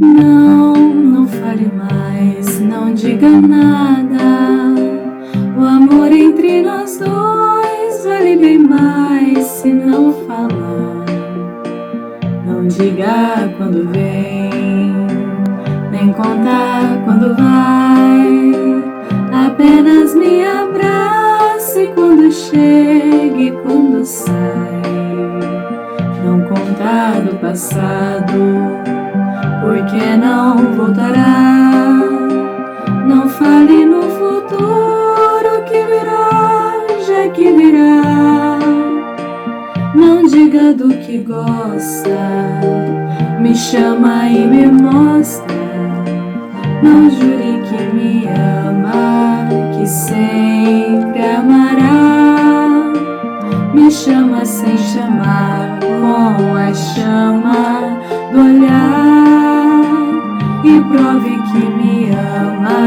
Não fale mais, não diga nada. O amor entre nós dois vale bem mais se não falar. Não diga quando vem, nem contar quando vai. Apenas me abrace quando chega e quando sai. Não contar do passado, porque não voltará. Não fale no futuro que virá, já que virá. Não diga do que gosta, me chama e me mostra. Não jure que me ama, que sempre amará. Me chama sem chamar, com a chama do olhar, e prove que me ama.